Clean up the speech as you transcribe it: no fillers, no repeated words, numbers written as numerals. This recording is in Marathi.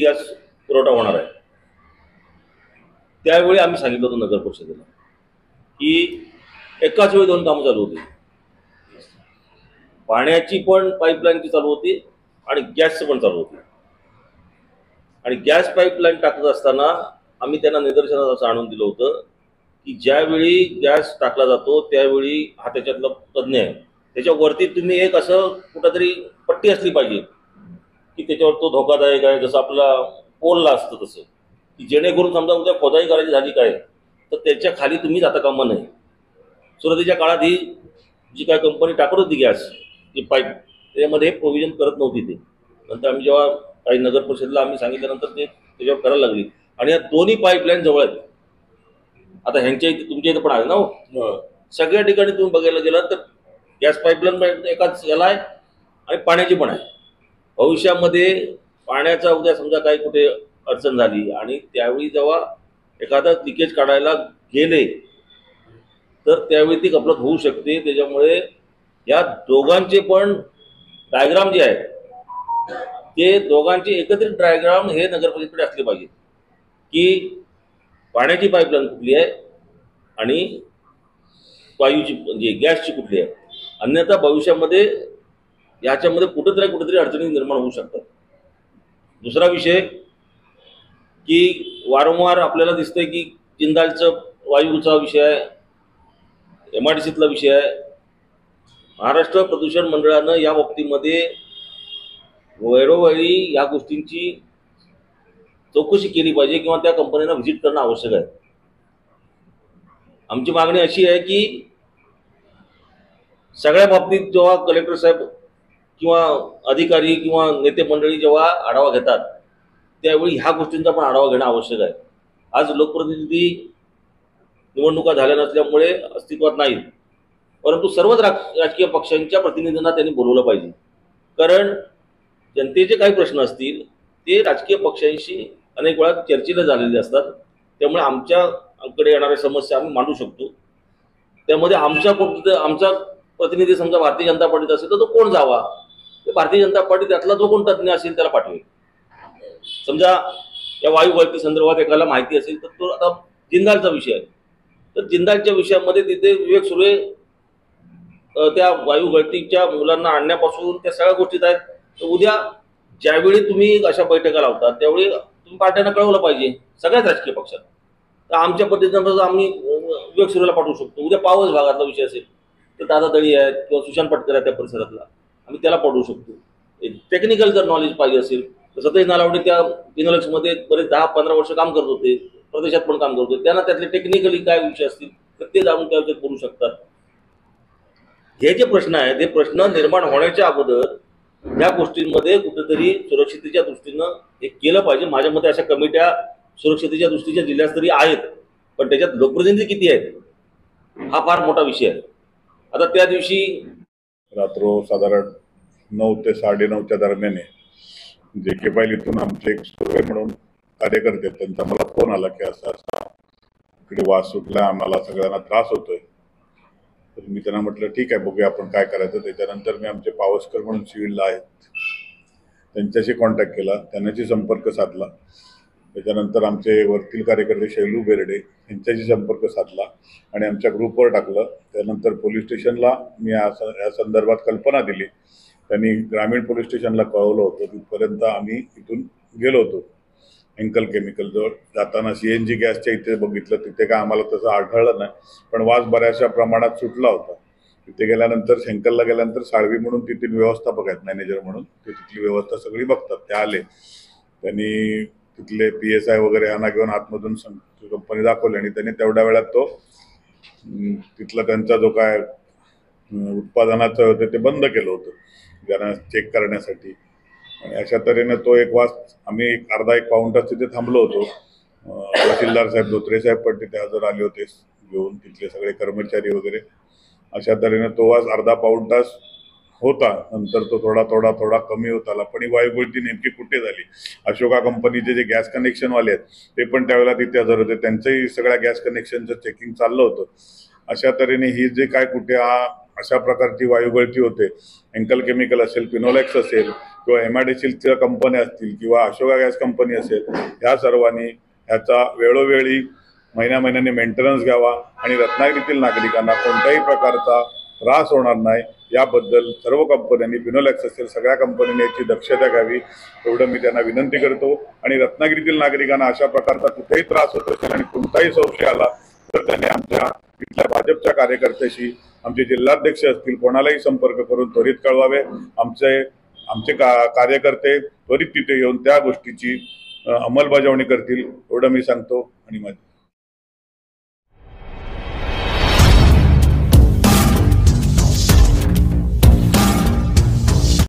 गॅस पुरवठा होणार आहे। त्यावेळी आम्ही सांगितलं होतं नगर परिषदेला की एकाच वेळी दोन कामं चालू होती, पाण्याची पण पाईपलाईनची चालू होती आणि गॅसचं पण चालू होती। आणि गॅस पाईपलाईन टाकत असताना आम्ही त्यांना निदर्शनास असं आणून दिलं होतं की ज्यावेळी गॅस टाकला जातो त्यावेळी हा त्याच्यातला तज्ज्ञ आहे, त्याच्यावरती तुम्ही एक असं कुठंतरी पट्टी असली पाहिजे की त्याच्यावर तो धोकादायक आहे, जसं आपला पोलला असतं तसं, की जेणेकरून समजा उद्या खोदाई करायची झाली काय तर त्याच्या खाली तुम्ही जाता कामा नये। सुरुवातीच्या काळात ही जी काय कंपनी टाकत होती गॅस जी पाईप त्यामध्ये प्रोव्हिजन करत नव्हती ते, नंतर आम्ही जेव्हा काही नगर परिषदेला आम्ही सांगितल्यानंतर ते त्याच्यावर करायला लागली। आणि या दोन्ही पाईपलाईन जवळ आहेत, आता ह्यांच्या इथे तुमच्या इथे पण आहे ना, सगळ्या ठिकाणी तुम्ही बघायला गेलात तर गॅस पाईपलाईन एकाच याला आहे आणि पाण्याची पण आहे। भविष्यामध्ये पाण्याचा उद्या समजा काही कुठे अडचण झाली आणि त्यावेळी जेव्हा एखादा लिकेज काढायला गेले तर त्यावेळी ती गफलत होऊ शकते। त्याच्यामुळे या दोघांचे पण डायग्राम जे आहे ते दोघांचे एकत्रित डायग्राम हे नगर परिषदेकडे असले पाहिजे की पाण्याची पाईपलाईन कुठली आहे आणि वायूची म्हणजे गॅसची कुठली आहे, अन्यथा भविष्यामध्ये याच्यामध्ये कुठेतरी अडचणी निर्माण होऊ शकतात। दुसरा विषय की वारंवार आपल्याला दिसतंय की जिंदालचं वायूचा विषय आहे, MIDCतला विषय आहे। महाराष्ट्र प्रदूषण मंडळानं या बाबतीमध्ये वेळोवेळी या गोष्टींची चौकशी केली पाहिजे किंवा त्या कंपनीला व्हिजिट करणं आवश्यक आहे। आमची मागणी अशी आहे की सगळ्या बाबतीत जेव्हा कलेक्टर साहेब किंवा अधिकारी किंवा नेते मंडळी जेव्हा आढावा घेतात त्यावेळी ह्या गोष्टींचा पण आढावा घेणं आवश्यक आहे। आज लोकप्रतिनिधी निवडणुका झाल्या नसल्यामुळे अस्तित्वात नाहीत, परंतु सर्वच राजकीय पक्षांच्या प्रतिनिधींना त्यांनी बोलवलं पाहिजे, कारण जनतेचे काही प्रश्न असतील ते राजकीय पक्षांशी अनेक वेळा चर्चेला झालेले असतात। त्यामुळे आमच्याकडे येणाऱ्या समस्या आम्ही मांडू शकतो। त्यामध्ये आमचा प्रतिनिधी समजा भारतीय जनता पार्टीत असेल तर तो कोण जावा, भारतीय जनता पार्टी त्यातला जो कोण तज्ज्ञ असेल त्याला पाठवेल। समजा या वायू गळती संदर्भात एकाला माहिती असेल तर तो आता जिंदालचा विषय आहे तर जिंदालच्या विषयामध्ये तिथे विवेक सुर्वे त्या वायू गळतीच्या मुलांना आणण्यापासून त्या सगळ्या गोष्टीत आहेत। तर उद्या ज्यावेळी तुम्ही अशा बैठका लावतात त्यावेळी तुम्ही पार्ट्यांना कळवलं पाहिजे सगळ्याच राजकीय पक्षात। तर आमच्या पद्धतीनं आम्ही विवेक सुर्वेला पाठवू शकतो। उद्या पावस भागातला विषय असेल तर दादा दळी आहेत किंवा सुशांत पटकर आहेत त्या परिसरातला, आम्ही त्याला पाठवू शकतो। टेक्निकल जर नॉलेज पाहिजे असेल तर सतेज नालावडे त्या फिनोलेक्समध्ये बरेच 10-15 वर्ष काम करत होते, प्रदेशात पण काम करत होते, त्यांना त्यातले टेक्निकली काय विषय असतील तर ते जाणून त्या बोलू शकतात। हे जे प्रश्न आहेत हे प्रश्न निर्माण होण्याच्या अगोदर या गोष्टींमध्ये कुठेतरी सुरक्षितेच्या दृष्टीनं हे केलं पाहिजे। माझ्या मते अशा कमिट्या सुरक्षितेच्या दृष्टीच्या जिल्हास्तरीय आहेत, पण त्याच्यात लोकप्रतिनिधी किती आहेत हा फार मोठा विषय आहे। आता त्या दिवशी रात्र साधारण 9 ते 9:30च्या दरम्यान JK पाटील इथून आमचे एक सुर्वे म्हणून कार्यकर्ते त्यांचा मला फोन आला की असा इकडे वास सुटला, आम्हाला सगळ्यांना त्रास होतोय। तर मी त्यांना म्हटलं ठीक आहे बघूया आपण काय करायचं। त्याच्यानंतर मी आमचे पावसकर म्हणून सिव्हिलला आहेत त्यांच्याशी कॉन्टॅक्ट केला, त्यांच्याशी संपर्क साधला। त्याच्यानंतर आमचे वरतील कार्यकर्ते शैलू बेर्डे यांच्याशी संपर्क साधला आणि आमच्या ग्रुपवर टाकलं। त्यानंतर पोलीस स्टेशनला मी या संदर्भात कल्पना दिली, त्यांनी ग्रामीण पोलीस स्टेशनला कळवलं होतं। तिथपर्यंत आम्ही इथून गेलो होतो एंकल केमिकल जवळ जाताना CNG गॅसच्या इथे बघितलं, तिथे काय आम्हाला तसं आढळलं नाही, पण वास बऱ्याचशा प्रमाणात सुटला होता। तिथे गेल्यानंतर शेंकलला गेल्यानंतर साळवी म्हणून तिथील व्यवस्थापक आहेत मॅनेजर म्हणून, ते तिथली व्यवस्था सगळी बघतात, ते आले, त्यांनी तिथले PSI वगैरे यांना घेऊन आतमधून कंपनी दाखवली आणि त्यांनी तेवढ्या वेळात तो तिथला त्यांचा जो काय उत्पादनाचं होतं ते बंद केलं होतं ज्यांना चेक करण्यासाठी। आणि अशा तऱ्हेने तो एक वास आम्ही अर्धा-1 पाऊण तास तिथे थांबलो होतो। तहसीलदार साहेब धोत्रे साहेब पण तिथे हजर आले होते घेऊन तिथले सगळे कर्मचारी वगैरे। अशा तऱ्हेने तो वास अर्धा-पाऊण तास होता, नंतर तो थोडा कमी होत आला। पण ही वायुगळती नेमकी कुठे झाली, अशोका कंपनीचे जे गॅस कनेक्शनवाले आहेत ते पण त्यावेळेला तिथे हजर होते, त्यांचंही सगळ्या गॅस कनेक्शनचं चेकिंग चाललं होतं। अशा तऱ्हेने ही जे काय कुठे अशा प्रकारची वायुगळती होते, एंकल केमिकल असेल, फिनोलेक्स असेल, किंवा MIDCच्या कंपन्या असतील किंवा अशोका गॅस कंपनी असेल, ह्या सर्वांनी ह्याचा वेळोवेळी महिन्याने मेंटेनन्स घ्यावा आणि रत्नागिरीतील नागरिकांना कोणत्याही प्रकारचा त्रास होणार नाही याबद्दल सर्व कंपन्यांनी, फिनोलेक्स असेल सगळ्या कंपन्यांनी याची दक्षता घ्यावी एवढं मी त्यांना विनंती करतो। आणि रत्नागिरीतील नागरिकांना अशा प्रकारचा कुठेही त्रास होत असेल आणि कोणताही संशय आला तर त्यांनी आमच्या इथल्या भाजपच्या कार्यकर्त्याशी, आमचे जिल्हाध्यक्ष असतील कोणालाही संपर्क करून त्वरित कळवावे। आमचे कार्यकर्ते त्वरित तिथे येऊन त्या गोष्टीची अंमलबजावणी करतील एवढं मी सांगतो। आणि